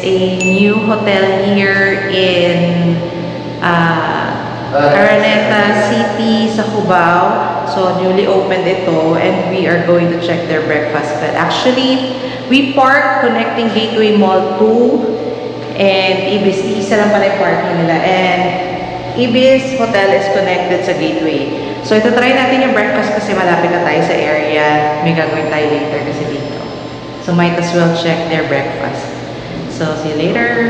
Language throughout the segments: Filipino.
a new hotel here in Araneta City sa Cubao. So, newly opened ito and we are going to check their breakfast. But actually, we parked connecting Gateway Mall 2 and Ibis. Isa lang pala yung parking nila. And Ibis Hotel is connected sa Gateway. So, ito try natin yung breakfast kasi malapit na tayo sa area. May gagawin tayo later kasi dito. So, might as well check their breakfast. So, see you later.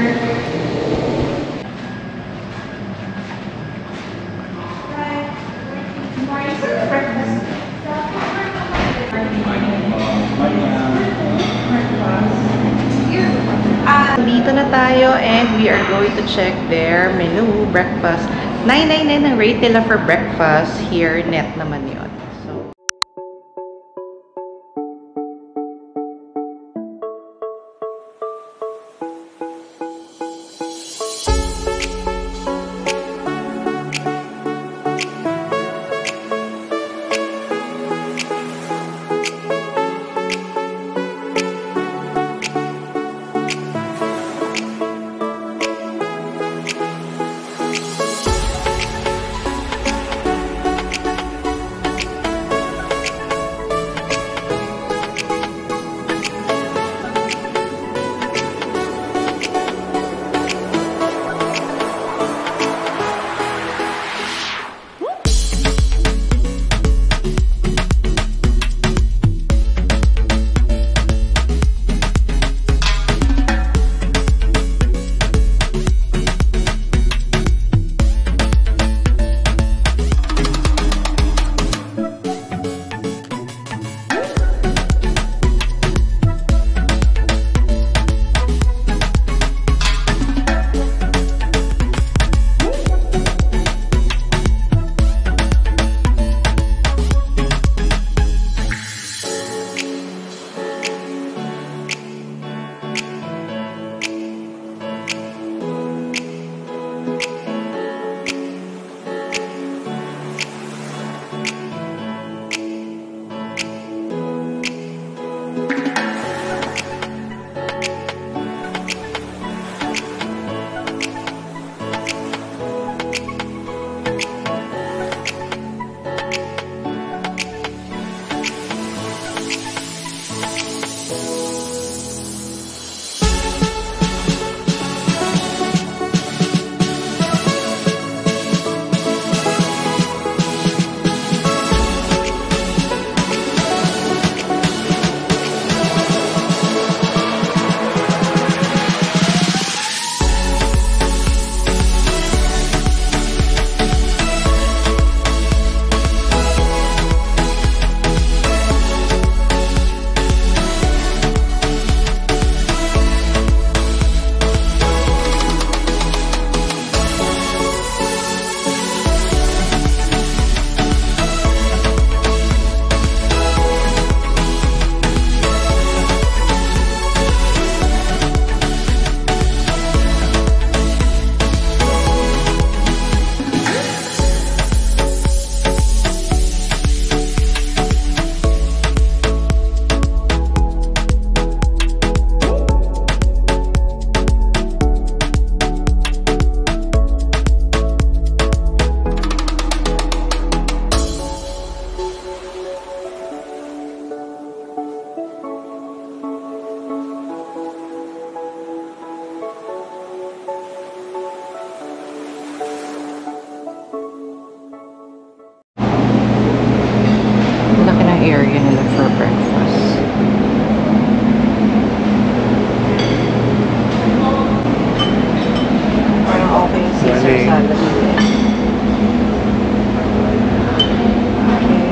Dito na tayo and we are going to check their menu, breakfast. 999 ang rate nila for breakfast. Here, net naman yun. Area nila for breakfast. Parang okay yung Caesar salad nila. Okay.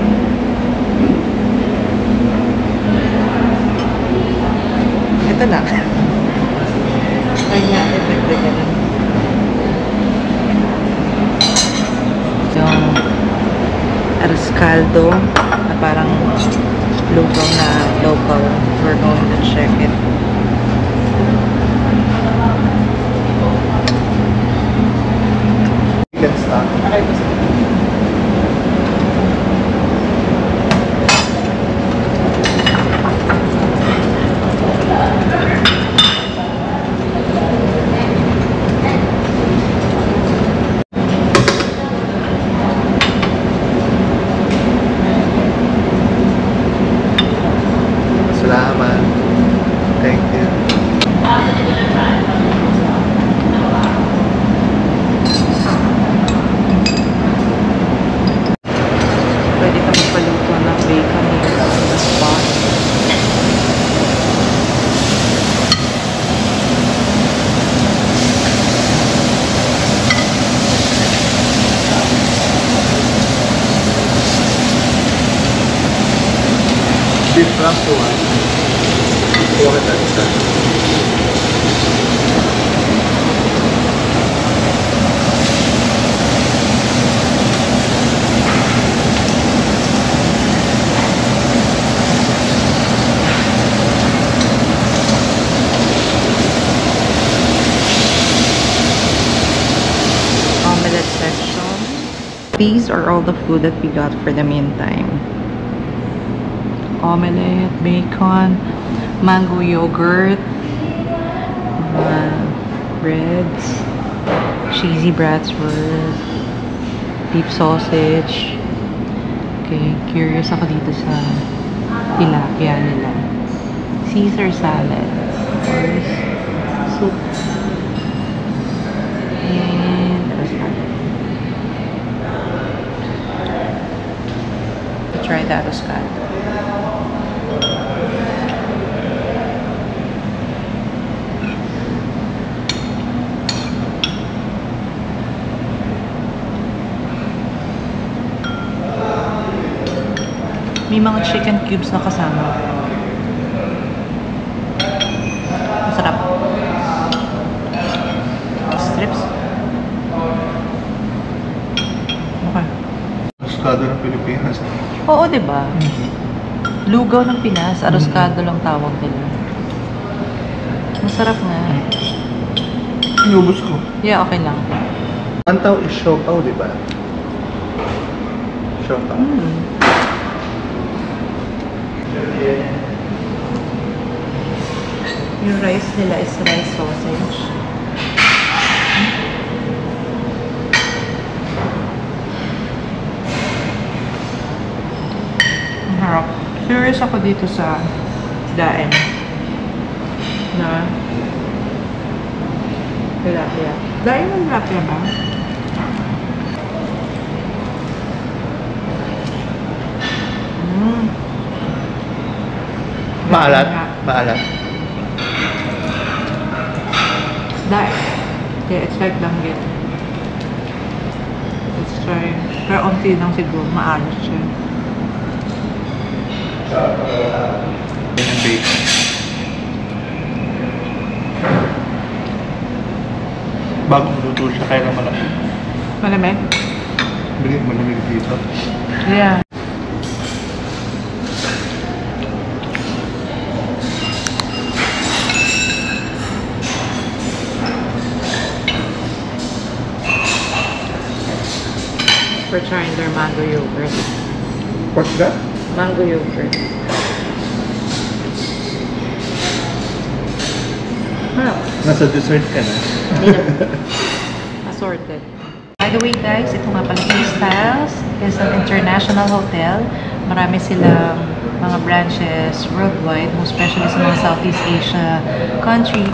Ito lang. Try natin dagdagan. Yung arroz caldo. Parang lugaw na local. We're going to check it. Let's start. beef lang to ha. Kuha kita isa. Omelette section. These are all the food that we got for the meantime. Omelette, bacon, mango yogurt, breads, cheesy bratwurst, beef sausage. Okay, curious ako dito sa tilapia nila. Caesar salad, of course, soup, and try the arroscado. May mga chicken cubes na kasama. Masarap. Strips. Okay. Arroscado ng Pilipinas. Oo, diba? Lugaw ng Pinas, arroscado lang tawag nila. Masarap nga. Inubos ko. Yeah, okay lang. Antaw is siopaw, di ba? Siopaw. Yung rice nila is rice sausage. Ang harap. Curious ako dito sa daen. Na tilapia. Daen ng tilapia ba? Maalat? Maalat. Daen. Yeah, it's like langgit. Let's try. Pero onti lang siguro. Maalas siya. Yan ang bacon. Bagong luto siya, kaya lang malamig. Malamig? Malamig dito. Yeah. We're trying their mango yogurt. What's that? Mango yogurt. Nasa dessert ka na. Assorted. By the way guys, ito nga pala Styles is an international hotel. Marami silang mga branches worldwide, most especially sa mga Southeast Asia countries.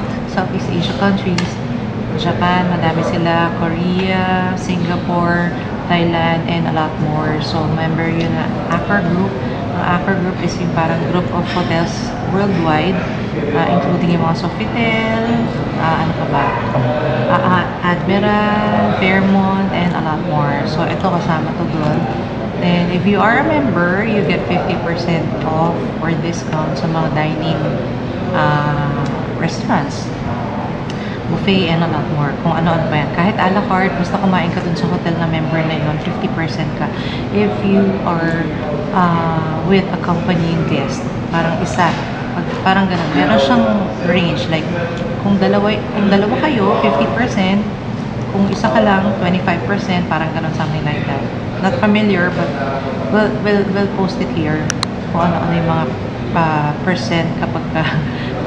Japan, madami sila, Korea, Singapore, Thailand, and a lot more. So, member yun na Accor Group. Ang Accor Group is yung parang group of hotels worldwide, including yung mga Sofitel, ano pa ba? Admiral, Fairmont, and a lot more. So, ito kasama to doon. Then, if you are a member, you get 50% off or discount sa mga dining restaurants, buffet, and a lot more. Kung ano-ano pa yan. Kahit a la carte, basta kumain ka dun sa hotel na member na yun, 50% ka. If you are with accompanying guest, parang isa, parang ganun. Meron siyang range. Like, kung dalawa kayo, 50%. Kung isa ka lang, 25%. Parang ganun, something like that. Not familiar, but we'll post it here. Kung ano-ano yung mga percent kapag ka,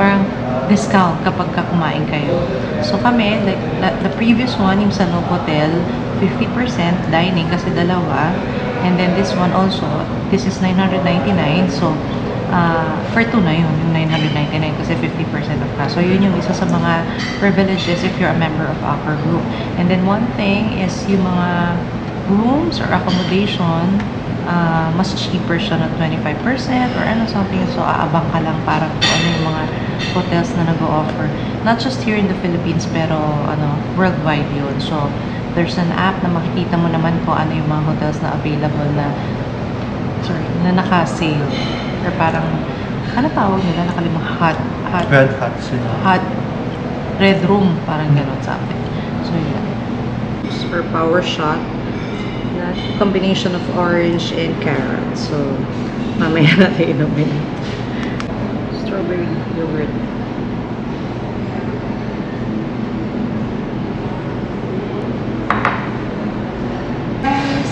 parang discount kapag ka kumain kayo. So kami, like the previous one, yung sa Novotel, 50% dining kasi dalawa. And then this one also, this is 999. So, for two na yun, yung 999 kasi 50% of ka. So yun yung isa sa mga privileges if you're a member of Accor Group. And then one thing is yung mga rooms or accommodation, mas cheaper siya na 25% or ano something. So, aabang ka lang parang kung ano yung mga hotels na nag-o-offer. Not just here in the Philippines, pero worldwide yun. So, there's an app na makikita mo naman kung ano yung mga hotels na available na sorry, na naka-sale. Or parang, ano tawag nila? Nakalimutan. Red hot sila. Hot red room, parang gano'n sa akin. So, yeah. Just for power shot, that combination of orange and carrot. So, mamaya natin inumin. Strawberry yogurt. Guys,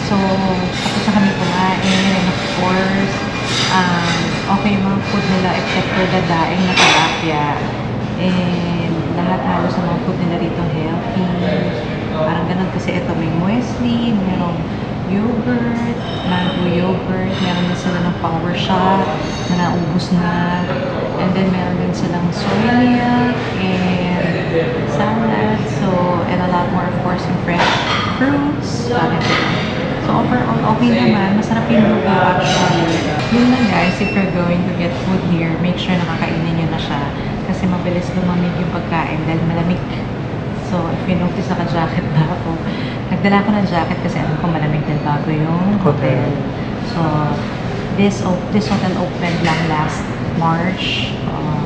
so, tapos na kami kumain, and of course, okay yung mga food nila except for the daing na tilapia. And lahat halos ng mga food nila dito healthy. Parang ganun kasi ito may muesli, mayroong yogurt, mango yogurt, meron din sila ng power shot na naubos na. And then meron din silang soy milk and salad. So, and a lot more of course yung fresh fruits. So overall, okay naman. Masarap yung lugaw actually. Yun lang guys, if you're going to get food here, make sure nakakainin nyo na siya. Kasi mabilis lumamig yung pagkain dahil malamig. So, if you notice, naka-jacket na ako. Nagdala ko ng jacket kasi alam ko malamig din bago yung hotel. So, this hotel opened lang last March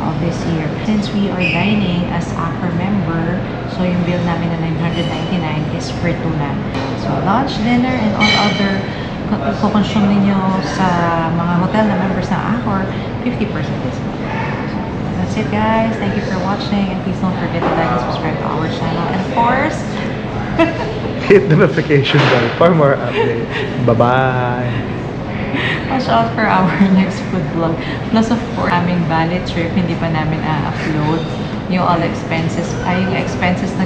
of this year. Since we are dining as Accor member, so yung bill namin na $999 is per tuna. So, lunch, dinner, and all other consume ninyo sa mga hotel na members ng Accor, 50% discount. That's it guys. Thank you for watching and please don't forget to like and subscribe to our channel. And of course, hit the notification bell for more updates. Bye-bye! watch out for our next food vlog. Plus of course, aming Bali trip, hindi pa namin upload yung all expenses, yung expenses na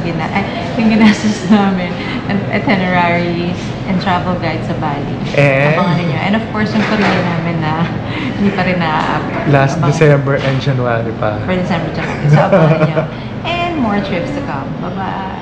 yung ginastos namin, and itineraries and travel guide sa Bali. Abangan ninyo. And of course, yung Korea namin na hindi pa rin na-upload. Last December and January pa. For December, January. So, abangan nyo. And more trips to come. Bye-bye!